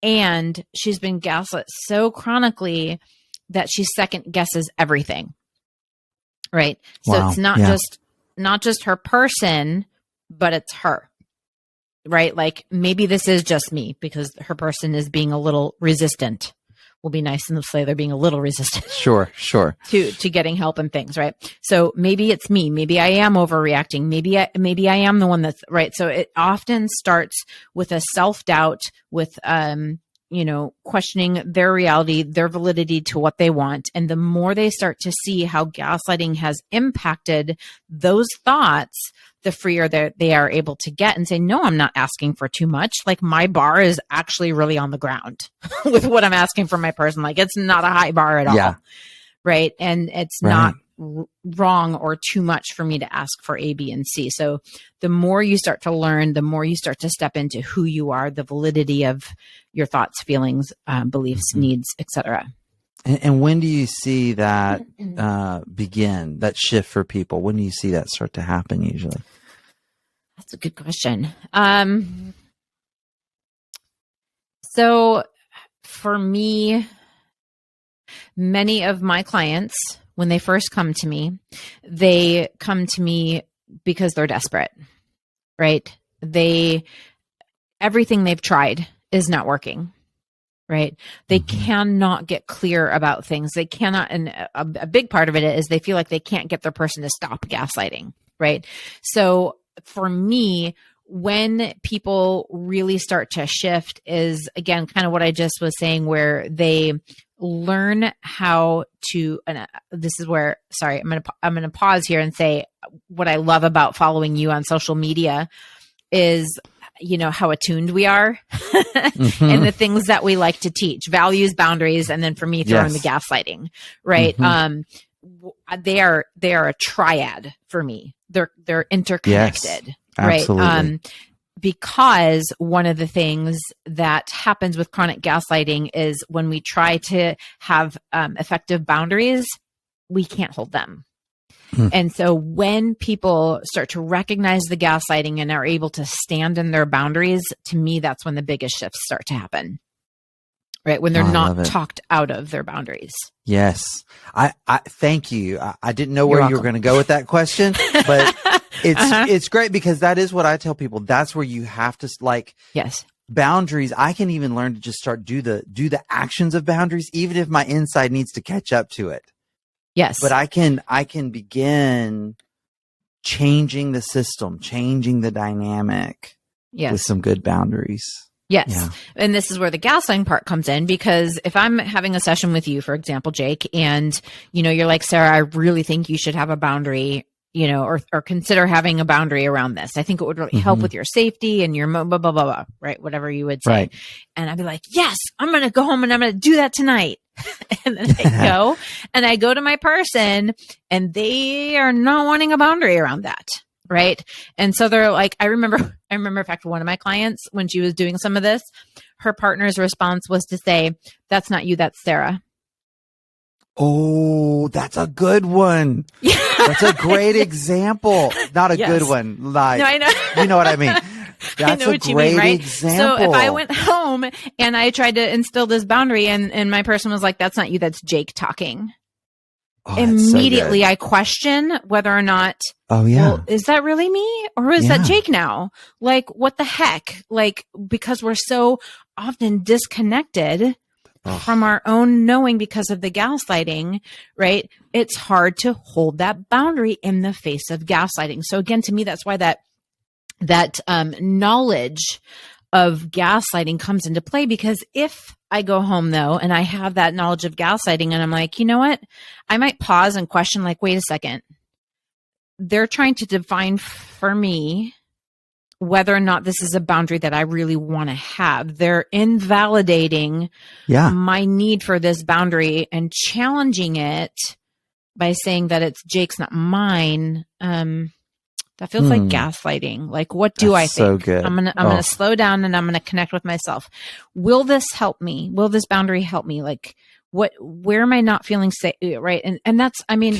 And she's been gaslit so chronically that she second guesses everything. Right. So it's not just her person, but it's her. Right? Like maybe this is just me because her person is being a little resistant. Will be nice and say they're being a little resistant. Sure. To getting help and things, right? So maybe it's me. Maybe I am overreacting. Maybe I am the one that's right. So it often starts with a self-doubt, with questioning their reality, their validity to what they want. And the more they start to see how gaslighting has impacted those thoughts, the freer they are able to get and say, no, I'm not asking for too much. Like my bar is actually really on the ground with what I'm asking for my person. Like it's not a high bar at all. Right. And it's not wrong or too much for me to ask for A, B, and C. So the more you start to learn, the more you start to step into who you are, the validity of your thoughts, feelings, beliefs, needs, etc. And when do you see that begin, that shift for people? When do you see that start to happen usually? That's a good question. So for me, many of my clients, when they first come to me, they come to me because they're desperate, right? Everything they've tried is not working. Right. They cannot get clear about things. They cannot. And a big part of it is they feel like they can't get their person to stop gaslighting. Right. So for me, when people really start to shift is, again, kind of what I just was saying, where they learn how to, and this is where, sorry, I'm going to pause here and say what I love about following you on social media is, how attuned we are and the things that we like to teach, values, boundaries, and then for me, throw in the gaslighting, right? They are a triad for me. They're interconnected, right? Absolutely. Because one of the things that happens with chronic gaslighting is when we try to have effective boundaries, we can't hold them. And so when people start to recognize the gaslighting and are able to stand in their boundaries, to me, that's when the biggest shifts start to happen, right? When they're not talked out of their boundaries. Yes. I thank you. I didn't know where you were going to go with that question, but it's great because that is what I tell people. That's where you have to boundaries. I can even learn to just start do the actions of boundaries, even if my inside needs to catch up to it. Yes. But I can begin changing the system, changing the dynamic with some good boundaries. Yes. Yeah. And this is where the gaslighting part comes in, because if I'm having a session with you, for example, Jake, and, you're like, Sarah, I really think you should have a boundary, or consider having a boundary around this. I think it would really help with your safety and your blah, blah, blah, blah, right? Whatever you would say. Right. And I'd be like, yes, I'm going to go home and I'm going to do that tonight. And then I go to my person and they are not wanting a boundary around that. Right. And so they're like, I remember in fact, one of my clients, when she was doing some of this, her partner's response was to say, that's not you, that's Sarah. Oh, that's a good one. That's a great example. Not a good one. Like, no, I know. You know what I mean? That's a great example. So if I went home and I tried to instill this boundary and my person was like, that's not you, that's Jake talking. Oh, immediately so I question whether or not, well, is that really me or is that Jake now? Like, what the heck? Like, because we're so often disconnected from our own knowing because of the gaslighting, right? It's hard to hold that boundary in the face of gaslighting. So again, to me, that's why that knowledge of gaslighting comes into play, because if I go home though, and I have that knowledge of gaslighting and I'm like, you know what, I might pause and question, like, wait a second, they're trying to define for me whether or not this is a boundary that I really want to have. They're invalidating my need for this boundary and challenging it by saying that it's Jake's, not mine. That feels like gaslighting. Like, what do I think? So good. I'm gonna slow down and I'm gonna connect with myself. Will this help me? Will this boundary help me? Like, where am I not feeling safe? Right. And that's, I mean,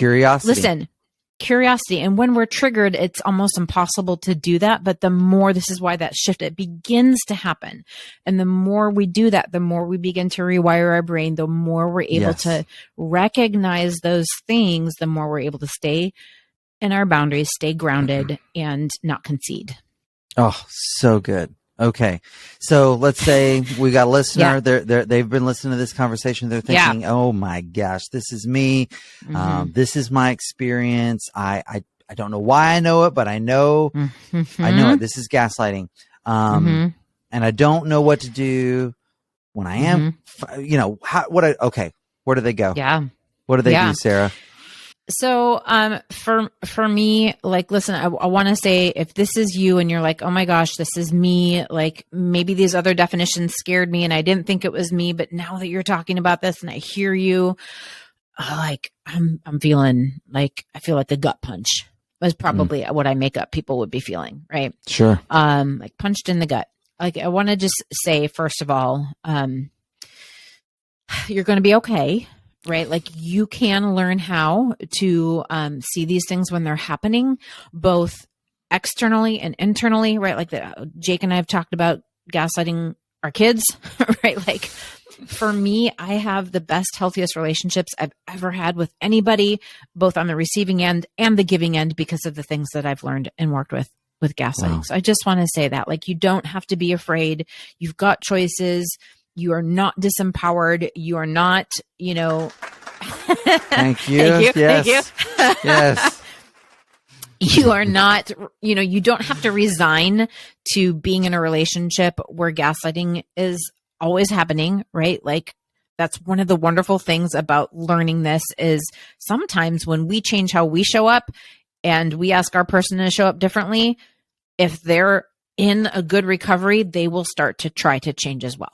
curiosity. And when we're triggered, it's almost impossible to do that. But the more, this is why that shift, it begins to happen. And the more we do that, the more we begin to rewire our brain, the more we're able to recognize those things, the more we're able to stay in our boundaries, stay grounded, and not concede. Oh, so good. Okay. So let's say we got a listener. They've been listening to this conversation. They're thinking, oh my gosh, this is me. This is my experience. I don't know why I know it, but I know I know it. This is gaslighting. And I don't know what to do when I am, where do they go? Yeah. What do they do, Sarah? So, for me, like, listen, I want to say, if this is you and you're like, oh my gosh, this is me, like, maybe these other definitions scared me and I didn't think it was me, but now that you're talking about this and I hear you, like, I'm feeling like, I feel like a gut punch was probably what I make up people would be feeling. Right. Sure. Like punched in the gut. Like, I want to just say, first of all, you're going to be okay. Right? Like, you can learn how to see these things when they're happening, both externally and internally, right? Like, Jake and I have talked about gaslighting our kids, right? Like, for me, I have the best, healthiest relationships I've ever had with anybody, both on the receiving end and the giving end, because of the things that I've learned and worked with gaslighting. Wow. So I just want to say that, like, you don't have to be afraid. You've got choices. You are not disempowered. You are not, Thank you. Thank you. Yes. Thank you. Yes. You are not, you don't have to resign to being in a relationship where gaslighting is always happening, right? Like, that's one of the wonderful things about learning this, is sometimes when we change how we show up and we ask our person to show up differently, if they're in a good recovery, they will start to try to change as well.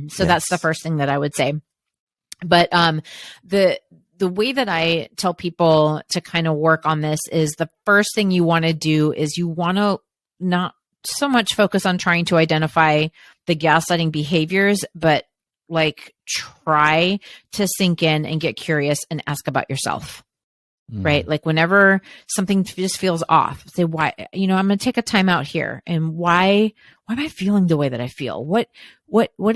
So that's the first thing that I would say. But the way that I tell people to kind of work on this is, the first thing you want to do is you want to not so much focus on trying to identify the gaslighting behaviors, but like try to sink in and get curious and ask about yourself. Right? Like, whenever something just feels off, say, why, I'm going to take a time out here, and why am I feeling the way that I feel? What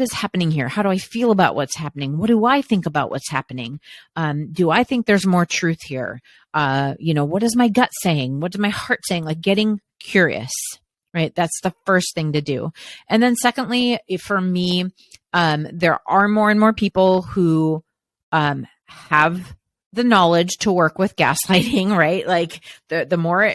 is happening here? How do I feel about what's happening? What do I think about what's happening? Do I think there's more truth here? What is my gut saying? What is my heart saying? Like, getting curious, right? That's the first thing to do. And then secondly, for me, there are more and more people who have the knowledge to work with gaslighting, right? Like, the more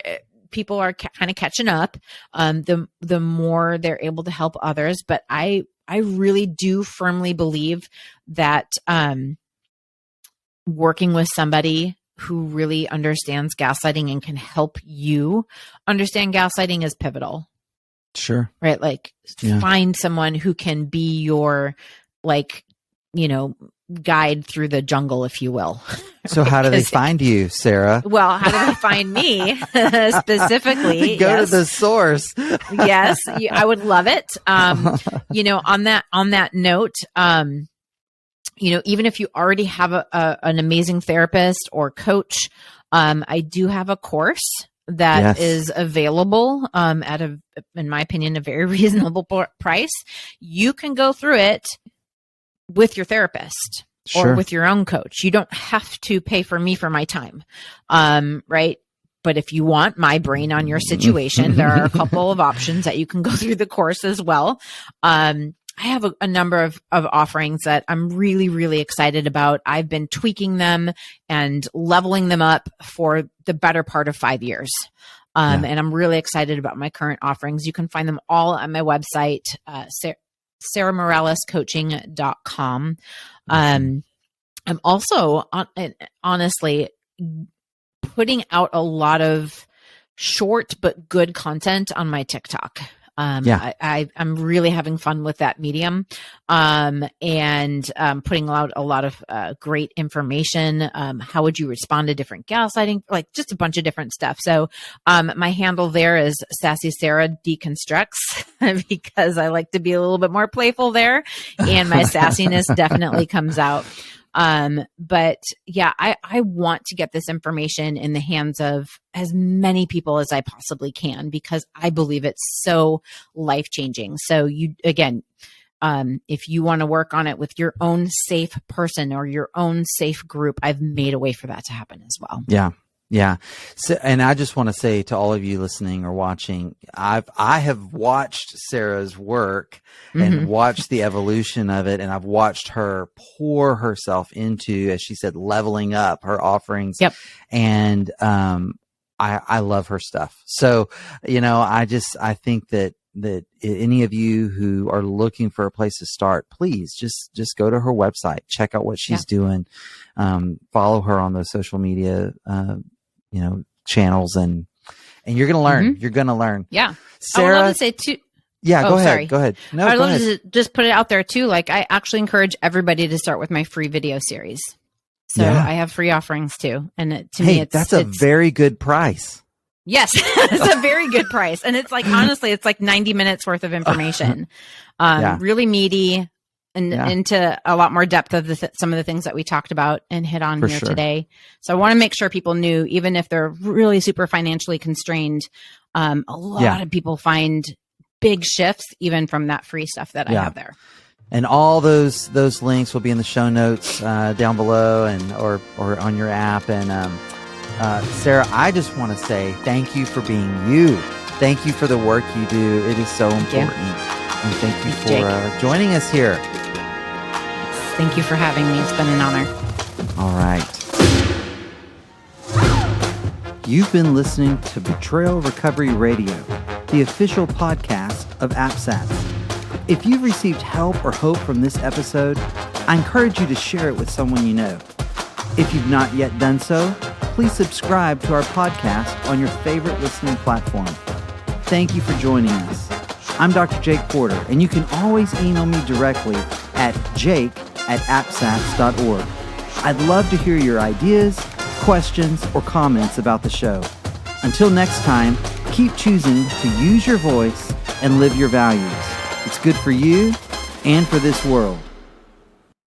people are kind of catching up, the more they're able to help others. But I really do firmly believe that working with somebody who really understands gaslighting and can help you understand gaslighting is pivotal. Sure. Right? Like, find someone who can be your, like, guide through the jungle, if you will. So how do they find you, Sarah? Well, how do they find me specifically? Go to the source. Yes, I would love it. On that note, even if you already have an amazing therapist or coach, I do have a course that is available at in my opinion, a very reasonable price. You can go through it with your therapist or with your own coach. You don't have to pay for me for my time. Right. But if you want my brain on your situation, there are a couple of options that you can go through the course as well. I I have a number of offerings that I'm really, really excited about. I've been tweaking them and leveling them up for the better part of 5 years. And I'm really excited about my current offerings. You can find them all on my website, sarahmoralescoaching.com. I'm also, honestly, putting out a lot of short but good content on my TikTok. I'm really having fun with that medium, and putting out a lot of great information. How would you respond to different gaslighting? Like just a bunch of different stuff. So my handle there is Sassy Sarah Deconstructs because I like to be a little bit more playful there, and my sassiness definitely comes out. But yeah, I want to get this information in the hands of as many people as I possibly can, because I believe it's so life-changing. So if you want to work on it with your own safe person or your own safe group, I've made a way for that to happen as well. Yeah. Yeah. So, and I just want to say to all of you listening or watching, I have watched Sarah's work and watched the evolution of it. And I've watched her pour herself into, as she said, leveling up her offerings. Yep. And, I love her stuff. So, I think that any of you who are looking for a place to start, please just go to her website, check out what she's doing, follow her on those social media, channels, and you're going to learn. You're going to learn. Yeah. Sarah, I would love to say too. Yeah, go ahead. Sorry. Go ahead. No, I'd go love ahead. to just put it out there too. Like, I actually encourage everybody to start with my free video series. So I have free offerings too. And to me, that's a very good price. Yes, it's a very good price. And it's like, honestly, it's like 90 minutes worth of information. Really meaty and into a lot more depth of some of the things that we talked about and hit on here today. So I want to make sure people knew, even if they're really super financially constrained, a lot of people find big shifts even from that free stuff that I have there. And all those links will be in the show notes down below and or on your app. And Sarah, I just want to say thank you for being you. Thank you for the work you do. It is so important. And thank you for joining us here. Thank you for having me. It's been an honor. All right. You've been listening to Betrayal Recovery Radio, the official podcast of APSATS. If you've received help or hope from this episode, I encourage you to share it with someone you know. If you've not yet done so, please subscribe to our podcast on your favorite listening platform. Thank you for joining us. I'm Dr. Jake Porter, and you can always email me directly at jake@apsats.org. I'd love to hear your ideas, questions, or comments about the show. Until next time, keep choosing to use your voice and live your values. It's good for you and for this world.